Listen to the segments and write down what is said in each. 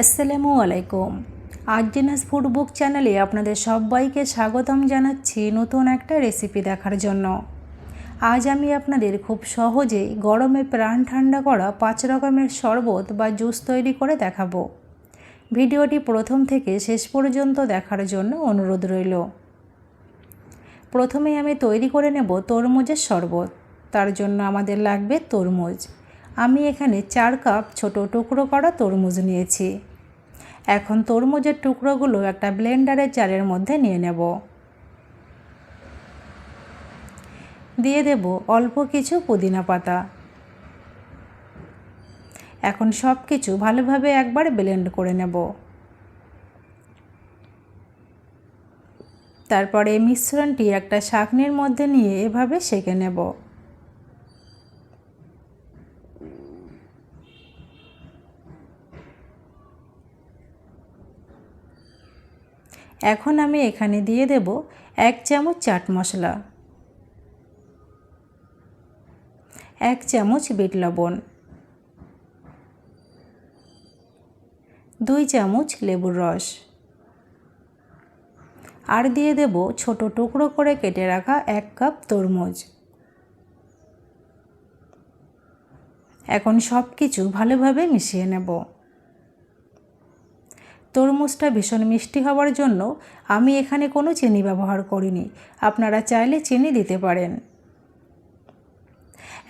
আসসালামু আলাইকুম। আরজিনাস ফুড বুক চ্যানেলে আপনাদের সবাইকে স্বাগতম জানাচ্ছি নতুন একটা রেসিপি দেখার জন্য। আজ আমি আপনাদের খুব সহজেই গরমে প্রাণ ঠান্ডা করা 5 রকমের শরবত বা জুস তৈরি করে দেখাবো। ভিডিওটি প্রথম থেকে শেষ পর্যন্ত দেখার জন্য অনুরোধ রইল। প্রথমে আমি তৈরি করে নেব তরমুজের শরবত। তার জন্য আমাদের লাগবে তরমুজ। আমি এখানে 4 কাপ ছোট টুকরো করা তরমুজ নিয়েছি। এখন তরমুজের টুকরোগুলো একটা ব্লেন্ডারের জারের মধ্যে নিয়ে নেব। দিয়ে দেব অল্প কিছু পুদিনা পাতা। এখন সব কিছু ভালোভাবে একবার ব্লেন্ড করে নেব। তারপরে এই মিশ্রণটি একটা ছাঁকনির মধ্যে নিয়ে এভাবে সেঁকে নেব। এখন আমি এখানে দিয়ে দেব 1 চামচ চাট মশলা, 1 চামচ বিট লবণ, 2 চামচ লেবুর রস, আর দিয়ে দেব ছোট টুকরো করে কেটে রাখা 1 কাপ তরমুজ। এখন সব কিছু ভালোভাবে মিশিয়ে নেব। তরমুজটা ভীষণ মিষ্টি হওয়ার জন্য আমি এখানে কোনো চিনি ব্যবহার করিনি, আপনারা চাইলে চিনি দিতে পারেন।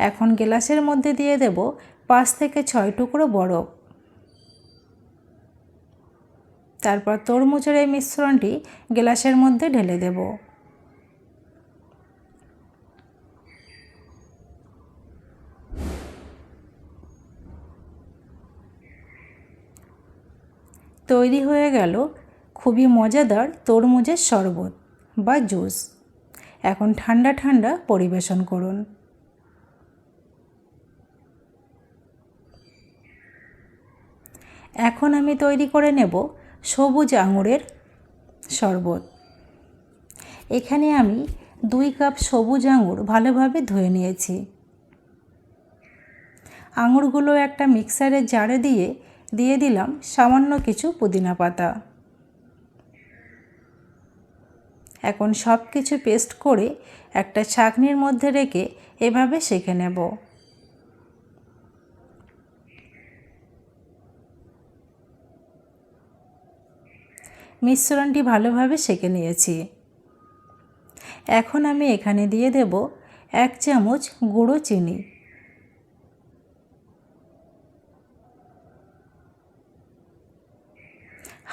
এখন গ্লাসের মধ্যে দিয়ে দেব 5 থেকে 6 টুকরো বরফ। তারপর তরমুজের এই মিশ্রণটি গ্লাসের মধ্যে ঢেলে দেব। তৈরি হয়ে গেল খুবই মজাদার তরমুজের শরবত বা জুস। এখন ঠান্ডা ঠান্ডা পরিবেশন করুন। এখন আমি তৈরি করে নেব সবুজ আঙুরের শরবত। এখানে আমি 2 কাপ সবুজ আঙুর ভালোভাবে ধুয়ে নিয়েছি। আঙুরগুলো একটা মিক্সারের জারে দিয়ে দিলাম সামান্য কিছু পুদিনা পাতা। এখন সব কিছু পেস্ট করে একটা ছাঁকনির মধ্যে রেখে এভাবে সেঁকে নেব। মিশ্রণটি ভালোভাবে সেঁকে নিয়েছি। এখন আমি এখানে দিয়ে দেব 1 চামচ গুঁড়ো চিনি,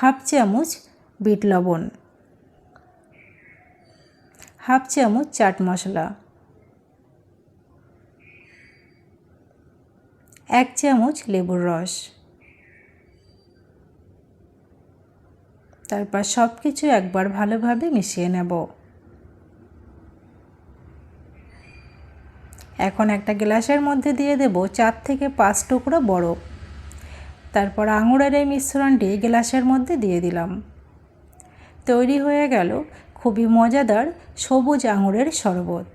1/2 চামচ বিট লবণ, 1/2 চামচ চাট মশলা, 1 চামচ লেবুর রস। তারপর সব কিছু একবার ভালোভাবে মিশিয়ে নেব। এখন একটা গ্লাসের মধ্যে দিয়ে দেব 4 থেকে 5 টুকরো বরফ। তারপর আঙুরের এই মিশ্রণটি গ্লাসের মধ্যে দিয়ে দিলাম। তৈরি হয়ে গেল খুবই মজাদার সবুজ আঙুরের শরবত।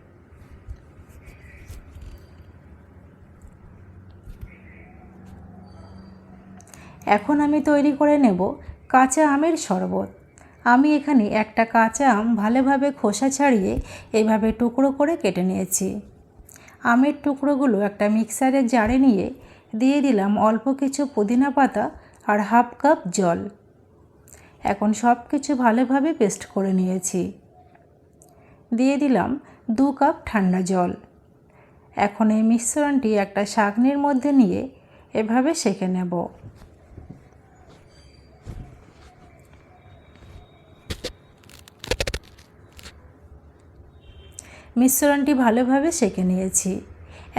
এখন আমি তৈরি করে নেব কাঁচা আমের শরবত। আমি এখানে একটা কাঁচা আম ভালোভাবে খোসা ছাড়িয়ে এইভাবে টুকরো করে কেটে নিয়েছি। আমের টুকরোগুলো একটা মিক্সারের জারে নিয়ে দিয়ে দিলাম অল্প কিছু পুদিনা পাতা আর 1/2 কাপ জল। এখন সব কিছু ভালোভাবে পেস্ট করে নিয়েছি। দিয়ে দিলাম 2 কাপ ঠান্ডা জল। এখন এই মিশ্রণটি একটা ছাঁকনির মধ্যে নিয়ে এভাবে সেঁকে নেব। মিশ্রণটি ভালোভাবে সেঁকে নিয়েছি।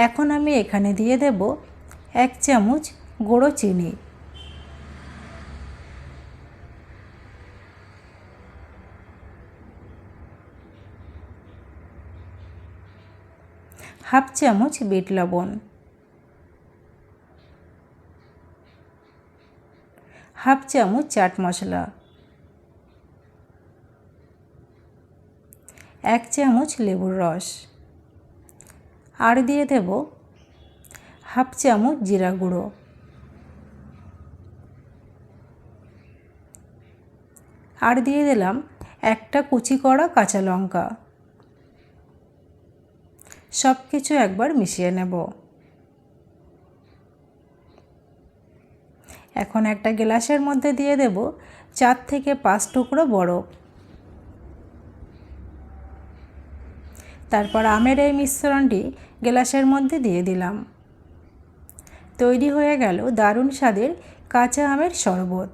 এখন আমি এখানে দিয়ে দেব 1 চামচ গুঁড়ো চিনি, 1/2 চামচ বিট লবণ, 1/2 চামচ চাট মশলা, 1 চামচ লেবুর রস, আর দিয়ে দেব 1/2 চামচ জিরা গুঁড়ো। আর দিয়ে দিলাম একটা কুচি করা কাঁচা লঙ্কা। সব কিছু একবার মিশিয়ে নেব। এখন একটা গ্লাসের মধ্যে দিয়ে দেব 4 থেকে 5 টুকরো বরফ। তারপর আমের এই মিশ্রণটি গ্লাসের মধ্যে দিয়ে দিলাম। তৈরি হয়ে গেল দারুণ স্বাদের কাঁচা আমের শরবত।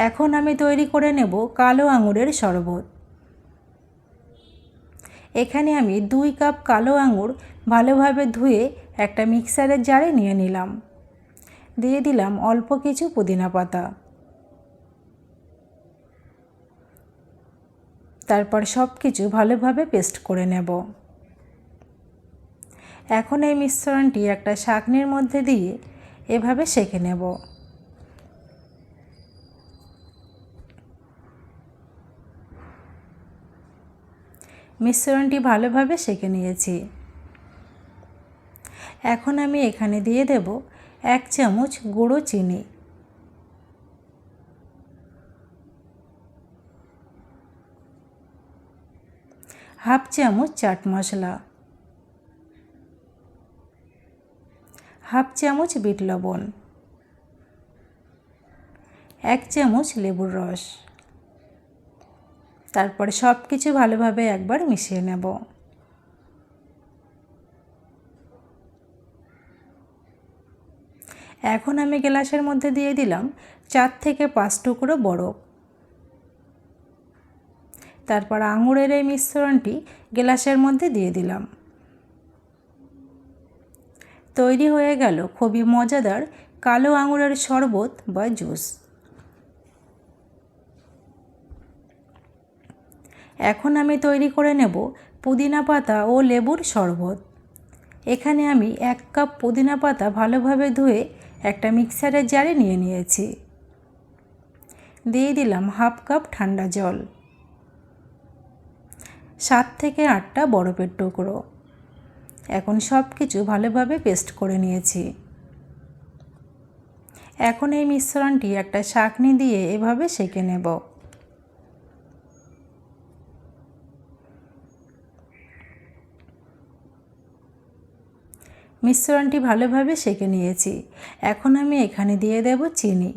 এখন আমি তৈরি করে নেব কালো আঙুরের শরবত। এখানে আমি 2 কাপ কালো আঙুর ভালোভাবে ধুয়ে একটা মিক্সারের জারে নিয়ে নিলাম। দিয়ে দিলাম অল্প কিছু পুদিনা পাতা। তারপর সব কিছু ভালোভাবে পেস্ট করে নেব। এখন এই মিশ্রণটি একটা ছাঁকনির মধ্যে দিয়ে এভাবে সেঁকে নেব। মিশ্রণটি ভালোভাবে সেঁকে নিয়েছি। এখন আমি এখানে দিয়ে দেব 1 চামচ গুঁড়ো চিনি, হাফ চামচ চাট মশলা, হাফ চামচ বিট লবণ, 1 চামচ লেবুর রস। তারপর সব কিছু ভালোভাবে একবার মিশিয়ে নেব। এখন আমি গ্লাসের মধ্যে দিয়ে দিলাম 4 থেকে 5 টুকরো বরফ। তারপর আঙুরের এই মিশ্রণটি গ্লাসের মধ্যে দিয়ে দিলাম। তৈরি হয়ে গেল খুবই মজাদার কালো আঙুরের শরবত বা জুস। এখন আমি তৈরি করে নেব পুদিনা পাতা ও লেবুর শরবত। এখানে আমি 1 কাপ পুদিনা পাতা ভালোভাবে ধুয়ে একটা মিক্সারের জারে নিয়ে নিয়েছি। দিয়ে দিলাম হাফ কাপ ঠান্ডা জল, 7 থেকে 8টা বরফের টুকরো। এখন সব কিছু ভালোভাবে পেস্ট করে নিয়েছি। এখন এই মিশ্রণটি একটা ছাঁকনি দিয়ে এভাবে সেঁকে নেব। মিশ্রণটি ভালোভাবে সেঁকে নিয়েছি। এখন আমি এখানে দিয়ে দেব চিনি।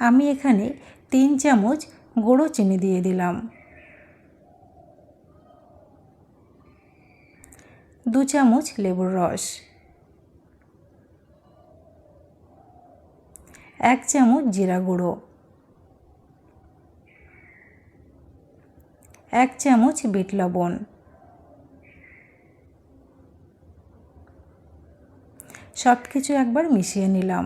আমি এখানে 3 চামচ গুঁড়ো চিনি দিয়ে দিলাম। 2 চামচ লেবুর রস, 1 চামচ জিরা গুঁড়ো, 1 চামচ বিট লবণ, সব কিছু একবার মিশিয়ে নিলাম।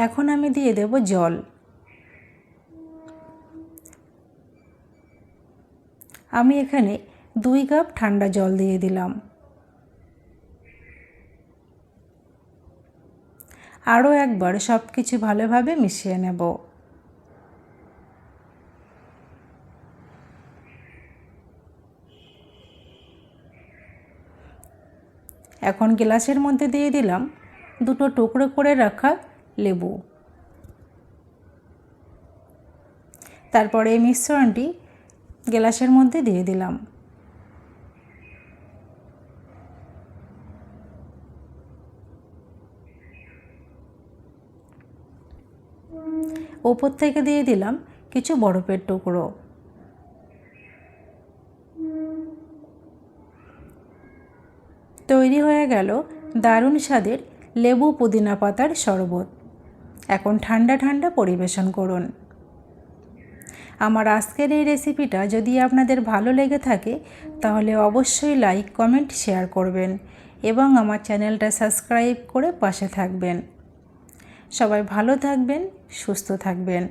এখন আমি দিয়ে দেব জল। আমি এখানে 2 কাপ ঠান্ডা জল দিয়ে দিলাম। আরও একবার সব কিছু ভালোভাবে মিশিয়ে নেব। এখন গ্লাসের মধ্যে দিয়ে দিলাম 2টো টুকরো করে রাখা লেবু। তারপরে এই মিশ্রণটি গ্লাসের মধ্যে দিয়ে দিলাম। ওপর থেকে দিয়ে দিলাম কিছু বরফের টুকরো। তৈরি হয়ে গেল দারুণ স্বাদের লেবু পুদিনা পাতার শরবত। এখন ঠান্ডা ঠান্ডা পরিবেশন করুন। আমার আজকের এই রেসিপিটা যদি আপনাদের ভালো লেগে থাকে তাহলে অবশ্যই লাইক, কমেন্ট, শেয়ার করবেন এবং আমার চ্যানেলটা সাবস্ক্রাইব করে পাশে থাকবেন। সবাই ভালো থাকবেন, সুস্থ থাকবেন।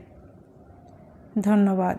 ধন্যবাদ।